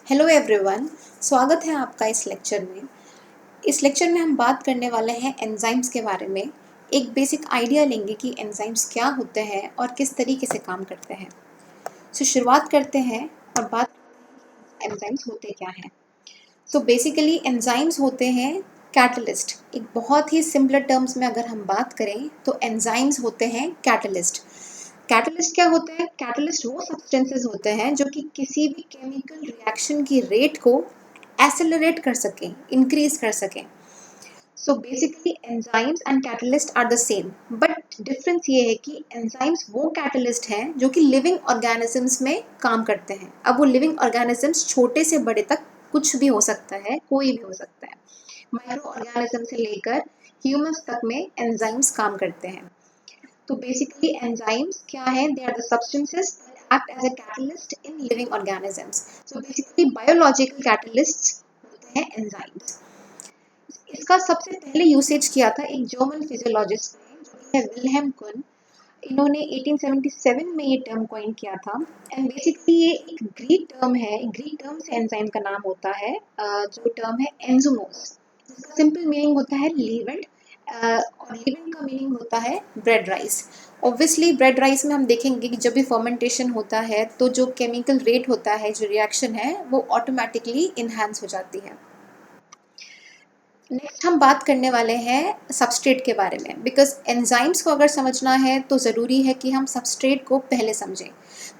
Hello everyone, स्वागत है आपका इस लेक्चर में। इस लेक्चर में हम बात करने वाले हैं एंजाइम्स के बारे में। एक बेसिक आइडिया लेंगे कि एंजाइम्स क्या होते हैं और किस तरीके से काम करते हैं। शुरुआत करते हैं और बात एंजाइम्स होते क्या हैं। बेसिकली एंजाइम्स होते हैं कैटलिस्ट। एक बहुत ही सिंपल टर्म्स में अगर हम बात करें तो एंजाइम्स होते हैं कैटलिस्ट। कैटलिस्ट क्या होते हैं? कैटलिस्ट वो सब्सटेंसेस होते हैं जो कि किसी भी केमिकल रिएक्शन की रेट को एक्सेलरेट कर सकें, इंक्रीज कर सकें। Basically enzymes and catalyst are the same, but difference ये है कि एंजाइम्स वो कैटलिस्ट हैं जो कि लिविंग ऑर्गेनिजम्स में काम करते हैं। अब वो लिविंग ऑर्गेनिजम्स छोटे से बड़े तक कुछ भी हो सकता है, कोई भी हो सकता है। माइक्रो ऑर्गेनिज्म से लेकर ह्यूमंस तक में एंजाइम्स काम करते हैं। तो बेसिकली एंजाइम्स क्या है? They are the substances that act as a catalyst in living organisms. Basically biological catalysts होते हैं एंजाइम्स। इसका सबसे पहले यूसेज किया था एक जर्मन फिजियोलॉजिस्ट ने, जो है विल्हेम कुन। इन्होंने 1877 में ये टर्म कॉइन किया था। एंड बेसिकली ये एक ग्रीक टर्म है। ग्रीक टर्म से एंजाइम का नाम होता है, जो टर्म है एंजुमोस, जिसका सिंपल मीनिंग होता है लीवेंट। और लीवेंट का मीनिंग होता है bread rice. Obviously bread rice में हम देखेंगे कि जब भी फर्मेंटेशन होता है तो जो केमिकल रेट होता है, जो रिएक्शन है, वो ऑटोमेटिकली इन्हांस हो जाती है। नेक्स्ट हम बात करने वाले हैं सबस्ट्रेट के बारे में। बिकॉज एंजाइम्स को अगर समझना है तो ज़रूरी है कि हम सबस्ट्रेट को पहले समझें।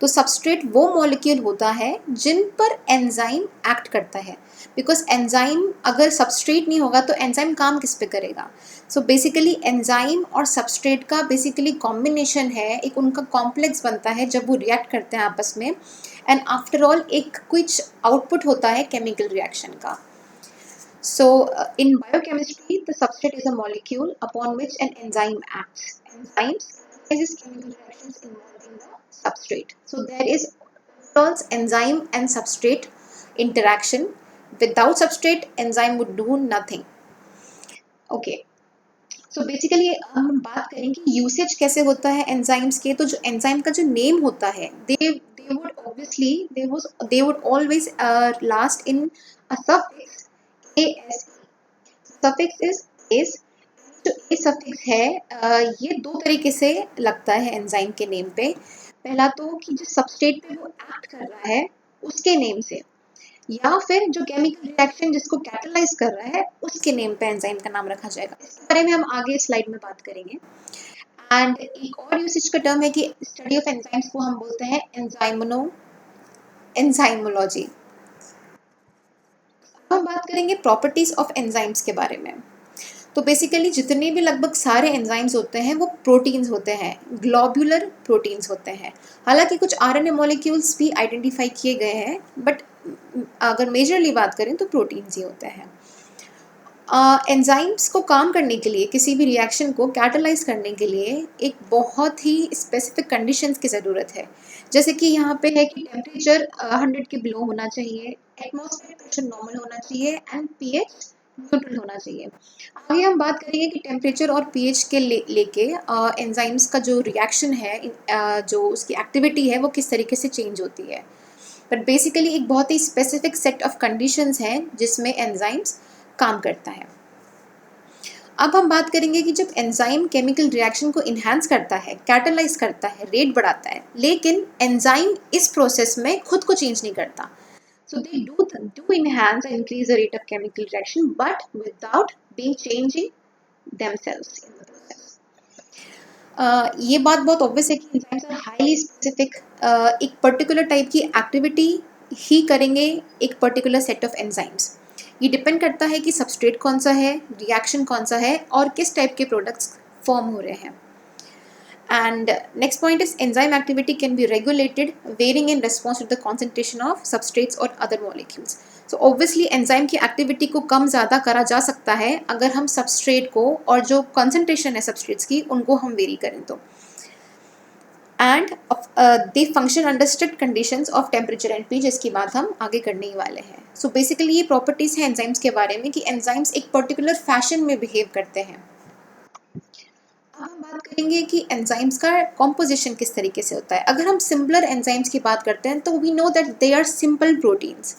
तो सबस्ट्रेट वो मॉलिक्यूल होता है जिन पर एंजाइम एक्ट करता है। बिकॉज एंजाइम अगर सबस्ट्रेट नहीं होगा तो एंजाइम काम किस पे करेगा? बेसिकली एंजाइम और सबस्ट्रेट का बेसिकली कॉम्बिनेशन है, एक उनका कॉम्प्लेक्स बनता है जब वो रिएक्ट करते हैं आपस में। एंड आफ्टर ऑल एक कुछ आउटपुट होता है केमिकल रिएक्शन का। In biochemistry, the substrate is a molecule upon which an enzyme acts. Enzymes catalyze chemical reactions involving the substrate. So there is overall enzyme and substrate interaction. Without substrate, enzyme would do nothing. Okay. Basically हम बात करें कि usage कैसे होता है enzymes के। तो जो एंजाइम का जो नेम होता है, they would always last in a suffix as। Suffix is S. जो ए सफिक्स है, ये दो तरीके से लगता है एंजाइम के नेम पे। पहला तो कि जो सबस्ट्रेट पे वो एक्ट कर रहा है उसके नेम से, या फिर जो केमिकल रिएक्शन जिसको कैटलाइज कर रहा है उसके नेम पे एंजाइम का नाम रखा जाएगा। इस बारे में हम आगे स्लाइड में बात करेंगे। एंड एक और यूसेज का टर्म है कि स्टडी ऑफ एंजाइम्स को हम बोलते हैं एंजाइमोलॉजी। हम बात करेंगे प्रॉपर्टीज ऑफ एंजाइम्स के बारे में। तो बेसिकली जितने भी लगभग सारे एंजाइम्स होते हैं वो प्रोटीन्स होते हैं, ग्लोब्यूलर प्रोटीन्स होते हैं। हालांकि कुछ आरएनए मॉलिक्यूल्स भी आइडेंटिफाई किए गए हैं, बट अगर मेजरली बात करें तो प्रोटीन्स ही होते हैं। एंजाइम्स को काम करने के लिए, किसी भी रिएक्शन को कैटलाइज करने के लिए एक बहुत ही स्पेसिफिक कंडीशंस की ज़रूरत है। जैसे कि यहाँ पे है कि टेम्परेचर 100 के बिलो होना चाहिए, एटमॉस्फेरिक प्रेशर नॉर्मल होना चाहिए एंड पीएच न्यूट्रल होना चाहिए। आगे हम बात करेंगे कि टेम्परेचर और पीएच के लेके एंजाइम्स का जो रिएक्शन है, जो उसकी एक्टिविटी है, वो किस तरीके से चेंज होती है। बट बेसिकली एक बहुत ही स्पेसिफिक सेट ऑफ कंडीशंस हैं जिसमें एंजाइम्स काम करता है। अब हम बात करेंगे कि जब एंजाइम केमिकल रिएक्शन को इन्हांस करता है, कैटलाइज करता है, रेट बढ़ाता है, लेकिन एंजाइम इस प्रोसेस में खुद को चेंज नहीं करता। So they do enhance and increase the rate of chemical reaction, but without being changing themselves in the process. ये बात बहुत ऑब्वियस है कि एंजाइम्स आर हाईली स्पेसिफिक। एक पर्टिकुलर टाइप की एक्टिविटी ही करेंगे एक पर्टिकुलर सेट ऑफ एंजाइम्स। ये डिपेंड करता है कि सबस्ट्रेट कौन सा है, रिएक्शन कौन सा है और किस टाइप के प्रोडक्ट्स फॉर्म हो रहे हैं। And next point is enzyme activity can be regulated varying in response to the concentration of substrates or other molecules. So obviously enzyme की activity को कम ज़्यादा करा जा सकता है अगर हम substrate को और जो concentration है substrates की उनको हम vary करें तो। And they function under strict conditions of temperature and pH, जिसकी बात हम आगे करने ही वाले हैं। So basically ये properties हैं enzymes के बारे में कि enzymes एक particular fashion में behave करते हैं। अब हम बात करेंगे कि एंजाइम्स का कॉम्पोजिशन किस तरीके से होता है। अगर हम सिंपलर एंजाइम्स की बात करते हैं तो we know that they are simple proteins.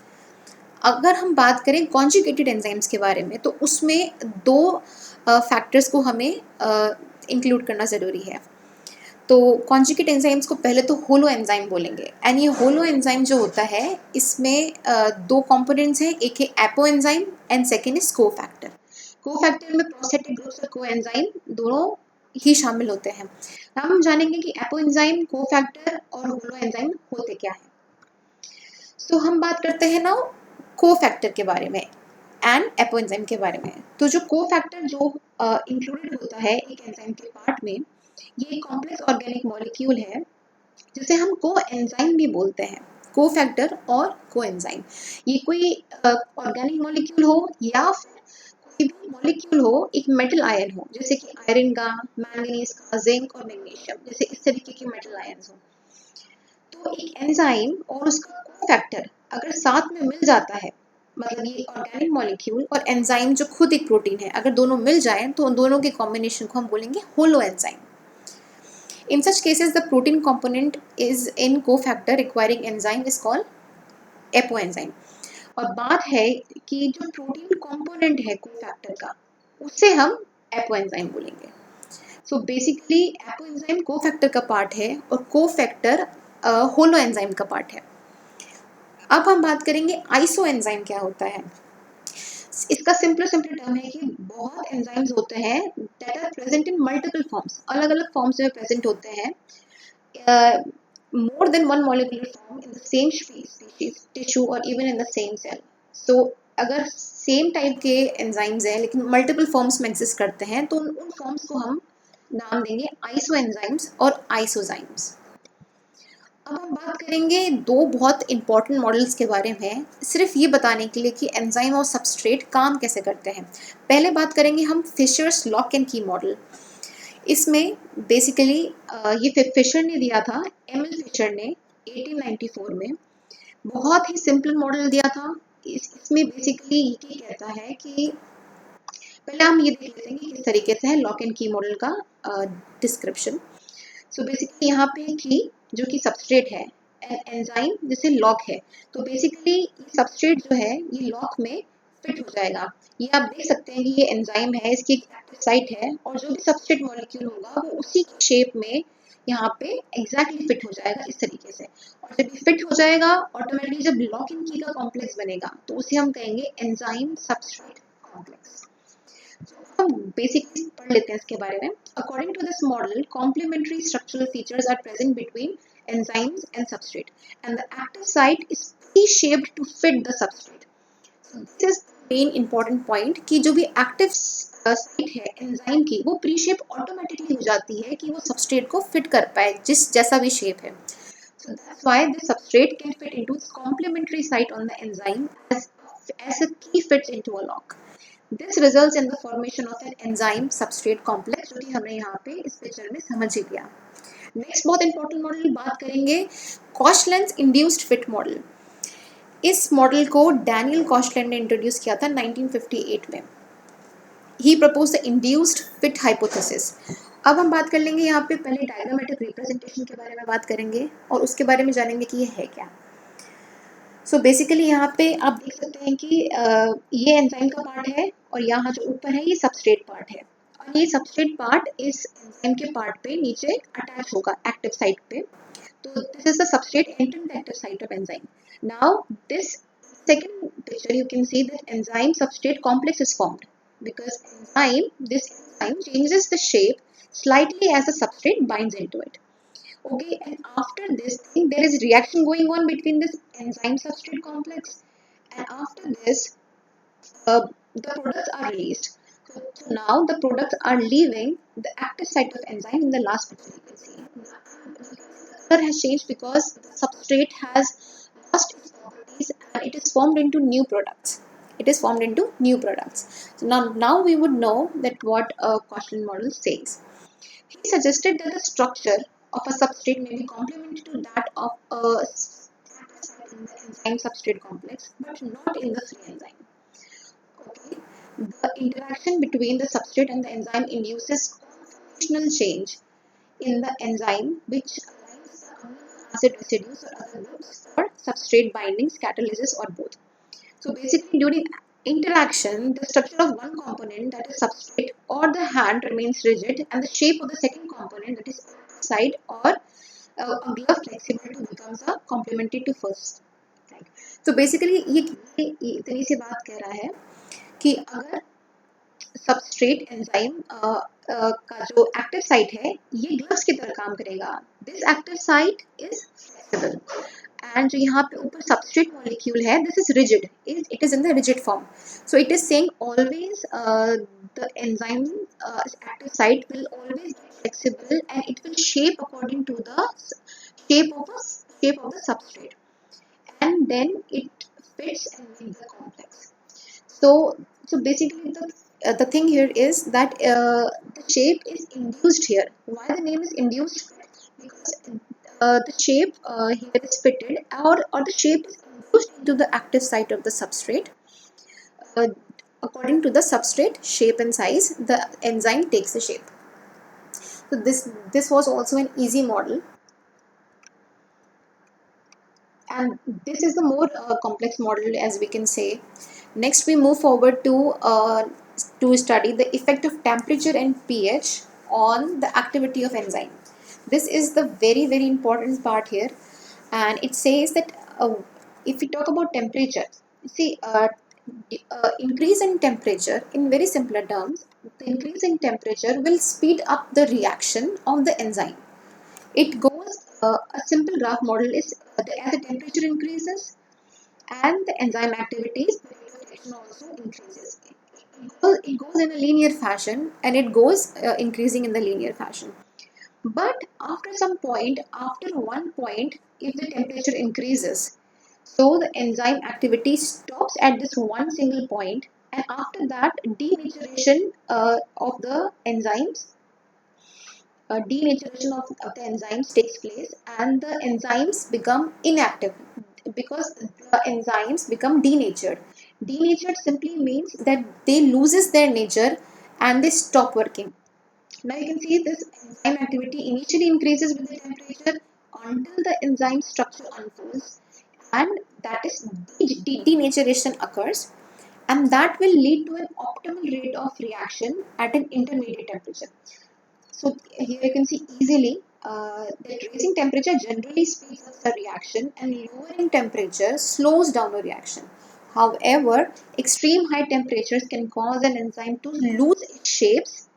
अगर हम बात करें कॉन्जुगेटेड एंजाइम्स के बारे में, तो उसमें दो फैक्टर्स को हमें इंक्लूड करना ज़रूरी है। तो कॉन्जुगेट एंजाइम्स को पहले तो होलो एंजाइम बोलेंगे, एंड ये होलो एंजाइम जो होता है इसमें दो कंपोनेंट्स हैं, एक है apo enzyme and second is cofactor. Cofactor में प्रोस्थेटिक ग्रुप्स और कोएंजाइम दोनों ही शामिल होते हैं। हम जानेंगे कि एपो एंजाइम, कोफैक्टर और होलो एंजाइम होते क्या है। तो हम बात करते हैं ना कोफैक्टर के बारे में एंड एपो एंजाइम के बारे में। तो जो कोफैक्टर जो इंक्लूडेड होता है एक एंजाइम के पार्ट में, ये एक कॉम्प्लेक्स ऑर्गेनिक मॉलिक्यूल है जिसे हम कोएंजाइम भी बोलते हैं। कोफैक्टर और कोएंजाइम, ये कोई ऑर्गेनिक मॉलिक्यूल हो या फिर कोई भी मॉलिक्यूल हो, एक मेटल आयन हो, जैसे कि आयरन का, मैंगनीज का, जिंक और मैग्नीशियम, जैसे इस तरीके के मेटल आयन्स हो। तो एक एंजाइम और उसका कोफैक्टर अगर साथ में मिल जाता है, मतलब ये ऑर्गेनिक मॉलिक्यूल और एंजाइम जो खुद एक प्रोटीन है, अगर दोनों मिल जाएं तो उन दोनों के कॉम्बिनेशन को हम बोलेंगे holo enzyme. In such cases, the protein component is in cofactor requiring enzyme is called apoenzyme. और बात है कि जो प्रोटीन कंपोनेंट है कोफैक्टर का, उससे हम एपोएंजाइम बोलेंगे। सो बेसिकली एपोएंजाइम कोफैक्टर का पार्ट है और कोफैक्टर होलो एंजाइम का पार्ट है। अब हम बात करेंगे आइसो एंजाइम क्या होता है। इसका सिंपल टर्म है कि बहुत एंजाइम्स होते हैं that are present in multiple forms, अलग अलग फॉर्म्स में प्रेजेंट होते हैं, more than one molecular form in the same species, tissue or even in the same cell. So अगर सेम टाइप के एंजाइम्स हैं लेकिन मल्टीपल फॉर्म्स में एग्जिस्ट करते हैं, तो उन फॉर्म्स को हम नाम देंगे आइसो एंजाइम्स और आइसोजाइम्स। अब हम बात करेंगे दो बहुत इंपॉर्टेंट मॉडल्स के बारे में, सिर्फ ये बताने के लिए कि एंजाइम और सबस्ट्रेट काम कैसे करते हैं। पहले बात करेंगे हम फिशर्स लॉक एंड की मॉडल। इसमें बेसिकली ये फिशर ने दिया था, एमएल फिशर ने 1894 में बहुत ही सिंपल मॉडल दिया था। इसमें बेसिकली ये कहता है कि पहले हम ये देख लेते हैं कि किस तरीके से है लॉक एंड की मॉडल का डिस्क्रिप्शन। सो बेसिकली यहाँ पे की जो कि सबस्ट्रेट है, एंजाइम जिसे लॉक है, तो बेसिकली सबस्ट्रेट जो है ये लॉक में फिट हो जाएगा। ये आप देख सकते हैं कि ये एंजाइम है, इसकी एक एक्टिव साइट है और जो भी सबस्ट्रेट मॉलिक्यूल होगा वो उसी की शेप में यहाँ पे एग्जैक्टली फिट हो जाएगा इस तरीके से। और जब ये फिट हो जाएगा ऑटोमेटिकली जब लॉक इन की का कॉम्प्लेक्स बनेगा तो उसे हम कहेंगे एंजाइम सबस्ट्रेट कॉम्प्लेक्स। हम बेसिकली पढ़ लेते हैं इसके बारे में। According to this model, complementary structural features are present between enzymes and substrate, and the active site is pre-shaped to fit the substrate. So this is the main important point कि जो भी active site है enzyme की, वो pre shape automatically हो जाती है कि वो सबस्ट्रेट को फिट कर पाए जिस जैसा भी शेप है। So that's why the substrate can fit into its complementary site on the enzyme as a key fits into a lock. This results in the formation of an enzyme substrate complex, जो कि हमने यहाँ पे इस picture में समझ ही लिया। Next बहुत इंपॉर्टेंट मॉडल बात करेंगे, कॉशलेंस इंड्यूस्ड फिट मॉडल। इस मॉडल को डैनियल कॉशलैंड ने इंट्रोड्यूस किया था 1958 में। He propose the induced fit hypothesis. अब हम बात कर लेंगे यहाँ पे पहले डायग्रामेटिक रिप्रेजेंटेशन के बारे में बात करेंगे और उसके बारे में जानेंगे कि ये है क्या। सो बेसिकली यहाँ पे आप देख सकते हैं कि ये एंजाइम का पार्ट है और यहाँ जो ऊपर है ये सबस्ट्रेट पार्ट है, और ये सबस्ट्रेट पार्ट इस एंजाइम के पार्ट पे नीचे अटैच होगा एक्टिव साइट पे। तो this is the substrate entering the active site of enzyme. Now this second picture you can see that enzyme substrate complex is formed because this enzyme changes the shape slightly as the substrate binds into it. Okay, and after this thing there is reaction going on between this enzyme substrate complex, and after this the products are released. So now the products are leaving the active site of enzyme. In the last picture you can see the color has changed because the substrate has lost its properties and it is formed into new products. It is formed into new products. So now we would know that what a Koshland model says. He suggested that the structure of a substrate may be complementary to that of a enzyme substrate complex, but not in the free enzyme. Okay, the interaction between the substrate and the enzyme induces conformational change in the enzyme, which aligns the amino acid residues or other groups for substrate bindings, catalysis, or both. So basically during interaction, the structure of one component, that is substrate or the hand, remains rigid, and the shape of the second component, that is side or a glove flexibility, becomes a complementary to first. तो basically ये इतनी सी बात कह रहा है कि अगर substrate enzyme का जो एक्टिव साइट है ये ग्लव्स की तरह काम करेगा. This active site is flexible and जो यहाँ पे ऊपर सबस्ट्रेट मॉलिक्यूल है this is rigid, it is in the rigid form. So it is saying always the enzyme active site will always be flexible and it will shape according to the shape of the substrate, and then it fits and makes the complex. So basically the thing here is that the shape is induced here. Why the name is induced? Because the shape here is fitted, or the shape is induced into the active site of the substrate. Uh, According to the substrate shape and size, the enzyme takes the shape. So this was also an easy model, and this is the more complex model, as we can say. Next we move forward to study the effect of temperature and pH on the activity of enzyme. This is the very important part here, and it says that if we talk about temperature, see, increase in temperature, in very simpler terms, the increase in temperature will speed up the reaction of the enzyme. It goes, a simple graph model is as the temperature increases and the enzyme activities, the rate of reaction also increases. It goes in a linear fashion, and it goes increasing in the linear fashion. But after some point, after one point, if the temperature increases, so the enzyme activity stops at this one single point, and after that denaturation of the enzymes denaturation of the enzymes takes place, and the enzymes become inactive because the enzymes become denatured. Denatured simply means that they loses their nature and they stop working. Now you can see this enzyme activity initially increases with the temperature until the enzyme structure unfolds, and that is denaturation occurs, and that will lead to an optimal rate of reaction at an intermediate temperature. So here you can see easily that raising temperature generally speeds up the reaction, and lowering temperature slows down the reaction. However, extreme high temperatures can cause an enzyme to lose its shapes,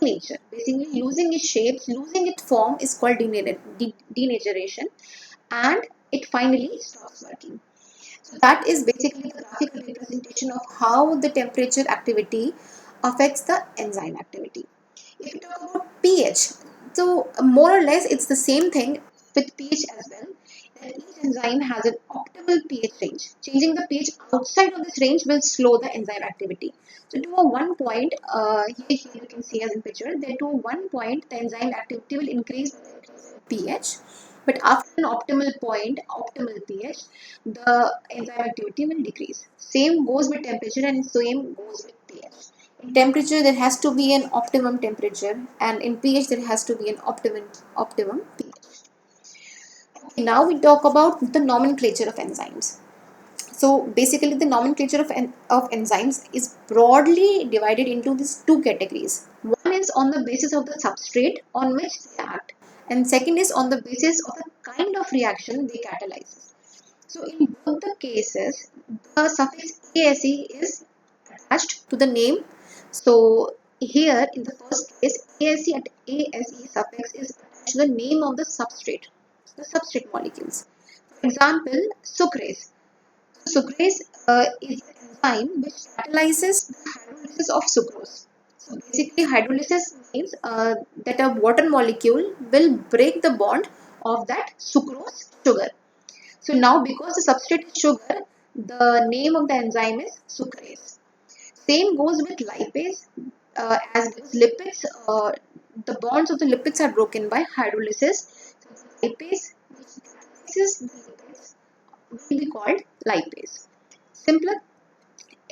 denature. Basically, losing its shapes, losing its form is called denaturation, and it finally stops working. So that is basically the graphical representation of how the temperature activity affects the enzyme activity. If you talk about pH, so more or less it's the same thing with pH as well. That each enzyme has an optimal pH range. Changing the pH outside of this range will slow the enzyme activity. So to a one point, here you can see as in picture, that to one point the enzyme activity will increase with the increase in pH. But after an optimal pH, the enzyme activity will decrease. Same goes with temperature and same goes with pH. In temperature there has to be an optimum temperature, and in pH there has to be an optimum pH. Okay, now we talk about the nomenclature of enzymes. So basically the nomenclature of enzymes is broadly divided into these two categories. One is on the basis of the substrate on which they act, and second is on the basis of the kind of reaction they catalyze. So in both the cases, the suffix ase is attached to the name. So here in the first case, ase suffix is attached to the name of the substrate molecules. For example, sucrase. Sucrase is an enzyme which catalyzes the hydrolysis of sucrose. So basically, hydrolysis means that a water molecule will break the bond of that sucrose sugar. So now, because the substrate is sugar, the name of the enzyme is sucrase. Same goes with lipase, as lipids, the bonds of the lipids are broken by hydrolysis. So the lipase, which catalyzes the lipids, will be called lipase. Simpler.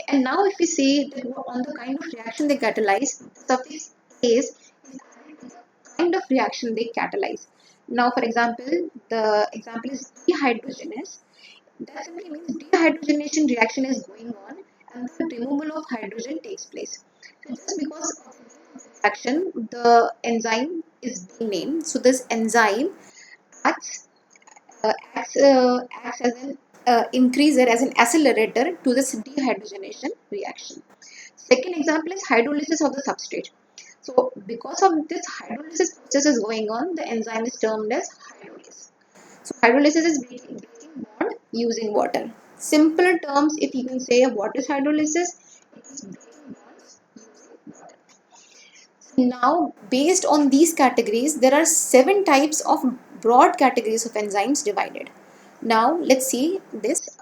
And now if we say that on the kind of reaction they catalyze, the suffix ase is added to the kind of reaction they catalyze. Now for example, the example is dehydrogenase. That simply means dehydrogenation reaction is going on and the removal of hydrogen takes place. So just because of action, the enzyme is being named. So this enzyme acts acts as an increaser, as an accelerator to this dehydrogenation reaction. Second example is hydrolysis of the substrate. So because of this hydrolysis process is going on, the enzyme is termed as hydrolase. So hydrolysis is breaking bond using water. Simpler terms, if you can say what is hydrolysis, it is breaking bonds using water. Now, based on these categories, there are 7 types of broad categories of enzymes divided. Now, let's see this.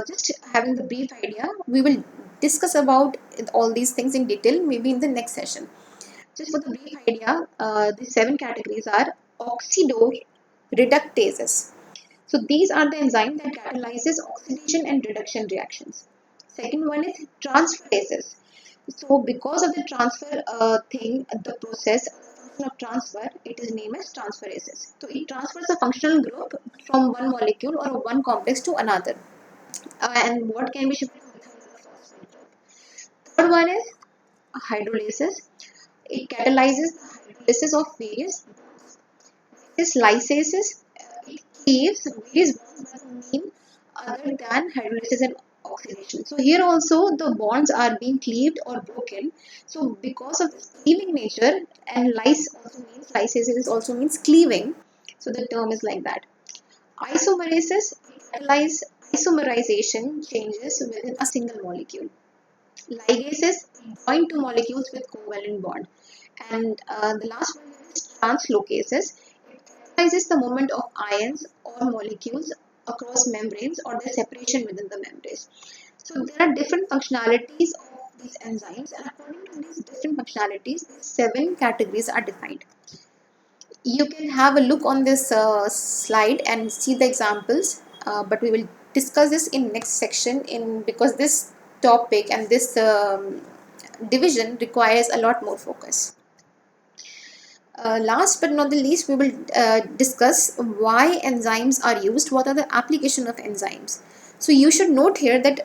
Just having the brief idea, we will discuss about all these things in detail maybe in the next session. Just for the brief idea, the 7 categories are oxidoreductases. So these are the enzymes that catalyzes oxidation and reduction reactions. Second one is transferases. So because of the transfer the process of transfer, it is named as transferases. So it transfers a functional group from one molecule or one complex to another. And what can be shifted within the phosphate group. Third one is hydrolases. It catalyzes the hydrolysis of various bonds. This lysases, it cleaves various bonds by the mean other than hydrolysis and oxidation. So here also the bonds are being cleaved or broken. So because of this cleaving nature, and lysases also means cleaving. So the term is like that. Isomerases catalyze isomerization changes within a single molecule. Ligases join two molecules with covalent bond. And the last one is translocases. It catalyzes the movement of ions or molecules across membranes or their separation within the membranes. So there are different functionalities of these enzymes, and according to these different functionalities, 7 categories are defined. You can have a look on this slide and see the examples, but we will discuss this in next section in because this topic and this division requires a lot more focus. Last but not the least, we will discuss why enzymes are used, what are the application of enzymes. So you should note here that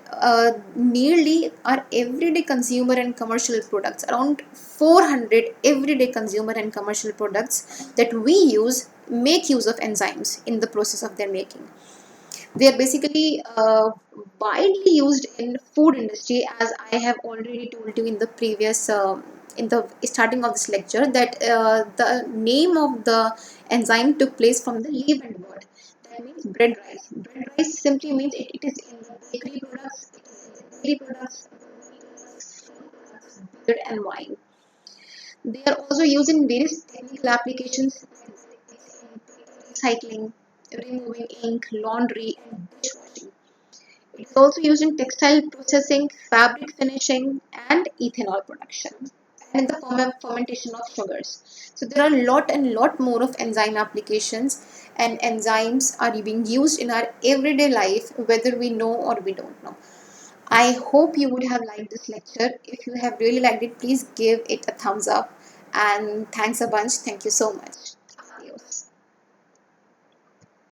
nearly our everyday consumer and commercial products, around 400 everyday consumer and commercial products that we use, make use of enzymes in the process of their making. They are basically widely used in food industry, as I have already told you in the previous in the starting of this lecture, that the name of the enzyme took place from the leavened word, that means bread rice. Bread rice simply means it is in the bakery products, it is in the dairy products, fruit products, beer and wine. They are also used in various technical applications in recycling, removing ink, laundry, and dishwashing. It is also used in textile processing, fabric finishing, and ethanol production, and in the fermentation of sugars. So there are a lot and lot more of enzyme applications, and enzymes are being used in our everyday life, whether we know or we don't know. I hope you would have liked this lecture. If you have really liked it, please give it a thumbs up. And thanks a bunch. Thank you so much.